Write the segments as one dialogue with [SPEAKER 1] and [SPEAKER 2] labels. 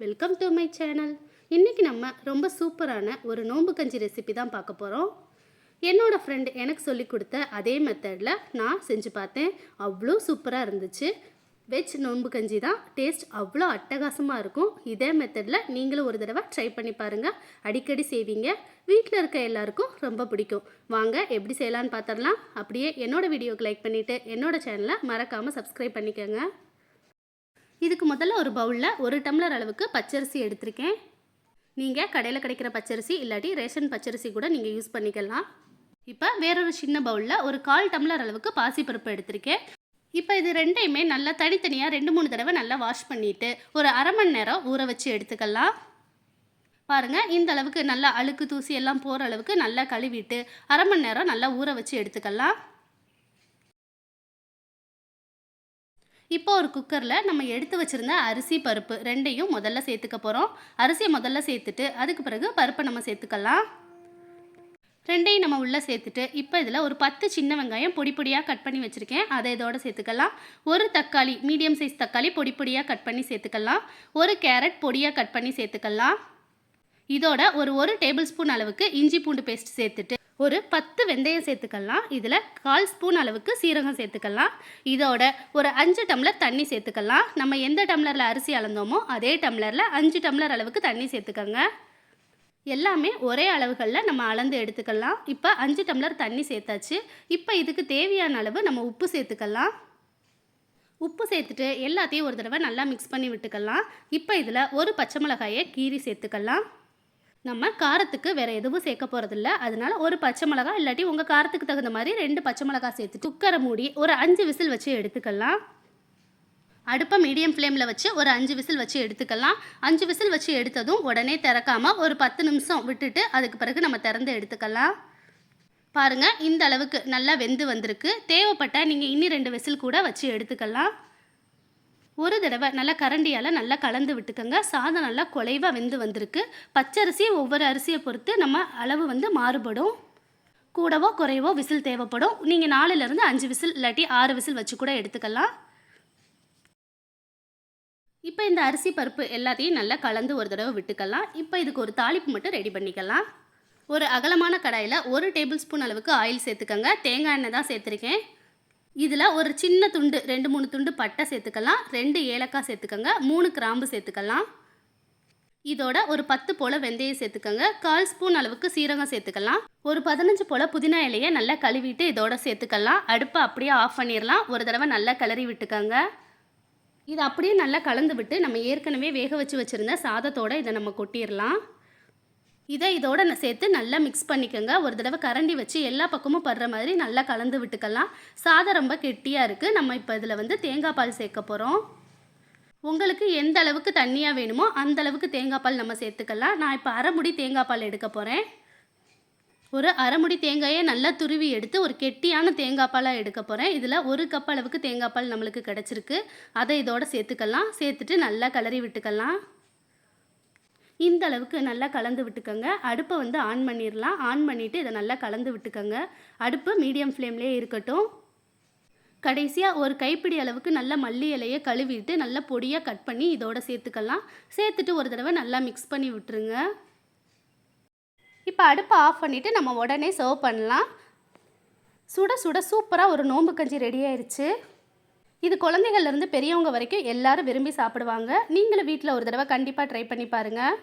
[SPEAKER 1] Welcome to my channel. இன்றைக்கி நம்ம ரொம்ப சூப்பரான ஒரு நோம்பு கஞ்சி ரெசிபி தான் பார்க்க போகிறோம். என்னோடய ஃப்ரெண்ட் எனக்கு சொல்லி கொடுத்த அதே மெத்தடில் நான் செஞ்சு பார்த்தேன். அவ்வளோ சூப்பராக இருந்துச்சு. வெஜ் நோம்பு கஞ்சி தான். டேஸ்ட் அவ்வளோ அட்டகாசமாக இருக்கும். இதே மெத்தடில் நீங்களும் ஒரு தடவை ட்ரை பண்ணி பாருங்கள். அடிக்கடி செய்வீங்க. வீட்டில் இருக்க எல்லாருக்கும் ரொம்ப பிடிக்கும். வாங்க எப்படி செய்யலான்னு பார்த்துடலாம். அப்படியே என்னோடய வீடியோக்கு லைக் பண்ணிவிட்டு என்னோடய சேனலை மறக்காமல் சப்ஸ்கிரைப் பண்ணிக்கோங்க. இதுக்கு முதல்ல ஒரு பவுலில் 1 டம்ளர் அளவுக்கு பச்சரிசி எடுத்திருக்கேன். நீங்கள் கடையில் கிடைக்கிற பச்சரிசி இல்லாட்டி ரேஷன் பச்சரிசி கூட நீங்கள் யூஸ் பண்ணிக்கலாம். இப்போ வேறொரு சின்ன பவுலில் ஒரு 1/4 டம்ளர் அளவுக்கு பாசிப்பருப்பு எடுத்திருக்கேன். இப்போ இது ரெண்டையுமே நல்லா தனித்தனியாக 2-3 தடவை நல்லா வாஷ் பண்ணிவிட்டு ஒரு அரை மணி நேரம் ஊற வச்சு எடுத்துக்கலாம். பாருங்கள், இந்த அளவுக்கு நல்லா அழுக்கு தூசி எல்லாம் போகிற அளவுக்கு நல்லா கழுவிட்டு அரை மணி நேரம் நல்லா ஊற வச்சு எடுத்துக்கலாம். இப்போ ஒரு குக்கரில் நம்ம எடுத்து வச்சுருந்த அரிசி பருப்பு ரெண்டையும் முதல்ல சேர்த்துக்க போகிறோம். அரிசியை முதல்ல சேர்த்துட்டு அதுக்கு பிறகு பருப்பை நம்ம சேர்த்துக்கலாம். ரெண்டையும் நம்ம உள்ளே சேர்த்துட்டு இப்போ இதில் ஒரு 10 சின்ன வெங்காயம் பொடி பொடியாக கட் பண்ணி வச்சுருக்கேன். அதை இதோடு சேர்த்துக்கலாம். ஒரு தக்காளி, மீடியம் சைஸ் தக்காளி பொடி பொடியாக கட் பண்ணி சேர்த்துக்கலாம். ஒரு கேரட் பொடியாக கட் பண்ணி சேர்த்துக்கலாம். இதோட ஒரு டேபிள் ஸ்பூன் அளவுக்கு இஞ்சி பூண்டு பேஸ்ட் சேர்த்துட்டு ஒரு 10 வெந்தயம் சேர்த்துக்கலாம். இதில் 1/4 ஸ்பூன் அளவுக்கு சீரகம் சேர்த்துக்கலாம். இதோட ஒரு 5 டம்ளர் தண்ணி சேர்த்துக்கலாம். நம்ம எந்த டம்ளரில் அரிசி அளந்தோமோ அதே டம்ளரில் 5 டம்ளர் அளவுக்கு தண்ணி சேர்த்துக்கோங்க. எல்லாமே ஒரே அளவுகளில் நம்ம அளந்து எடுத்துக்கலாம். இப்போ 5 டம்ளர் தண்ணி சேர்த்தாச்சு. இப்போ இதுக்கு தேவையான அளவு நம்ம உப்பு சேர்த்துக்கலாம். உப்பு சேர்த்துட்டு எல்லாத்தையும் ஒரு தடவை நல்லா மிக்ஸ் பண்ணி விட்டுக்கலாம். இப்போ இதில் ஒரு பச்சை மிளகாயை கீறி சேர்த்துக்கலாம். நம்ம காரத்துக்கு வேறு எதுவும் சேர்க்க போகிறதில்ல. அதனால் ஒரு பச்சை மிளகா இல்லாட்டி உங்கள் காரத்துக்கு தகுந்த மாதிரி 2 பச்சை மிளகா சேர்த்து குக்கரை மூடி ஒரு 5 விசில் வச்சு எடுத்துக்கலாம். அடுப்பை மீடியம் ஃப்ளேமில் வச்சு ஒரு 5 விசில் வச்சு எடுத்துக்கலாம். 5 விசில் வச்சு எடுத்ததும் உடனே திறக்காமல் ஒரு 10 நிமிஷம் விட்டுட்டு அதுக்கு பிறகு நம்ம திறந்து எடுத்துக்கலாம். பாருங்கள், இந்த அளவுக்கு நல்லா வெந்து வந்திருக்கு. தேவைப்பட்டால் நீங்கள் இன்னும் 2 விசில் கூட வச்சு எடுத்துக்கலாம். ஒரு தடவை நல்லா கரண்டியால் நல்லா கலந்து விட்டுக்கோங்க. சாதம் நல்லா குலைவாக வெந்து வந்திருக்கு. பச்சரிசி ஒவ்வொரு அரிசியை பொறுத்து நம்ம அளவு மாறுபடும். கூடவோ குறைவோ விசில் தேவைப்படும். நீங்கள் 4லேருந்து 5 விசில் இல்லாட்டி 6 விசில் வச்சு கூட எடுத்துக்கலாம். இப்போ இந்த அரிசி பருப்பு எல்லாத்தையும் நல்லா கலந்து ஒரு தடவை விட்டுக்கலாம். இப்போ இதுக்கு ஒரு தாளிப்பு மட்டும் ரெடி பண்ணிக்கலாம். ஒரு அகலமான கடாயில் 1 டேபிள் ஸ்பூன் அளவுக்கு ஆயில் சேர்த்துக்கோங்க. தேங்காய் எண்ணெய் தான் சேர்த்துருக்கேன். இதில் ஒரு சின்ன துண்டு 2-3 துண்டு பட்டை சேர்த்துக்கலாம். 2 ஏலக்காய் சேர்த்துக்கோங்க. 3 கிராம்பு சேர்த்துக்கலாம். இதோட ஒரு 10 போல் வெந்தயம் சேர்த்துக்கோங்க. 1/4 ஸ்பூன் அளவுக்கு சீரகம் சேர்த்துக்கலாம். ஒரு 15 போல் புதினா இலையை நல்லா கழுவிட்டு இதோட சேர்த்துக்கலாம். அடுப்பை அப்படியே ஆஃப் பண்ணிடலாம். ஒரு தடவை நல்லா கிளறி விட்டுக்கோங்க. இதை அப்படியே நல்லா கலந்து விட்டு நம்ம ஏற்கனவே வேக வச்சு வச்சுருந்த சாதத்தோடு இதை நம்ம கொட்டிடலாம். இதை இதோட சேர்த்து நல்லா மிக்ஸ் பண்ணிக்கோங்க. ஒரு தடவை கரண்டி வச்சு எல்லா பக்கமும் படுற மாதிரி நல்லா கலந்து விட்டுக்கலாம். சாதம் ரொம்ப கெட்டியாக இருக்குது. நம்ம இப்போ இதில் தேங்காய் பால் சேர்க்க போகிறோம். உங்களுக்கு எந்த அளவுக்கு தண்ணியாக வேணுமோ அந்த அளவுக்கு தேங்காய் பால் நம்ம சேர்த்துக்கலாம். நான் இப்போ அரை முடி தேங்காய் பால் எடுக்க போகிறேன். ஒரு அரை முடி தேங்காயை நல்லா துருவி எடுத்து ஒரு கெட்டியான தேங்காய் பாலாக எடுக்க போகிறேன். இதில் 1 கப் அளவுக்கு தேங்காய் பால் நம்மளுக்கு கிடச்சிருக்கு. அதை இதோட சேர்த்துக்கலாம். சேர்த்துட்டு நல்லா கிளறி விட்டுக்கலாம். இந்த அளவுக்கு நல்லா கலந்து விட்டுக்கோங்க. அடுப்பை ஆன் பண்ணிடலாம். ஆன் பண்ணிவிட்டு இதை நல்லா கலந்து விட்டுக்கோங்க. அடுப்பு மீடியம் ஃப்ளேம்லேயே இருக்கட்டும். கடைசியாக ஒரு கைப்பிடி அளவுக்கு நல்லா மல்லி இலையை கழுவிட்டு நல்லா பொடியாக கட் பண்ணி இதோட சேர்த்துக்கலாம். சேர்த்துட்டு ஒரு தடவை நல்லா மிக்ஸ் பண்ணி விட்டுருங்க. இப்போ அடுப்பை ஆஃப் பண்ணிவிட்டு நம்ம உடனே சர்வ் பண்ணலாம். சுட சுட சூப்பராக ஒரு நோம்பு கஞ்சி ரெடி ஆயிடுச்சு. இது குழந்தைகள்லேருந்து பெரியவங்க வரைக்கும் எல்லாரும் விரும்பி சாப்பிடுவாங்க. நீங்களும் வீட்டில் ஒரு தடவை கண்டிப்பாக ட்ரை பண்ணி பாருங்கள்.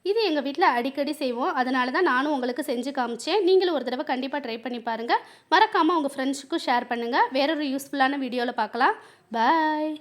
[SPEAKER 1] இது எங்கள் வீட்டில் அடிக்கடி செய்வோம். அதனால தான் நானும் உங்களுக்கு செஞ்சு காமிச்சேன். நீங்களும் ஒரு தடவை கண்டிப்பாக ட்ரை பண்ணி பாருங்கள். மறக்காமல் உங்கள் ஃப்ரெண்ட்ஸுக்கும் ஷேர் பண்ணுங்கள். வேறொரு யூஸ்ஃபுல்லான வீடியோவில் பார்க்கலாம். பாய்.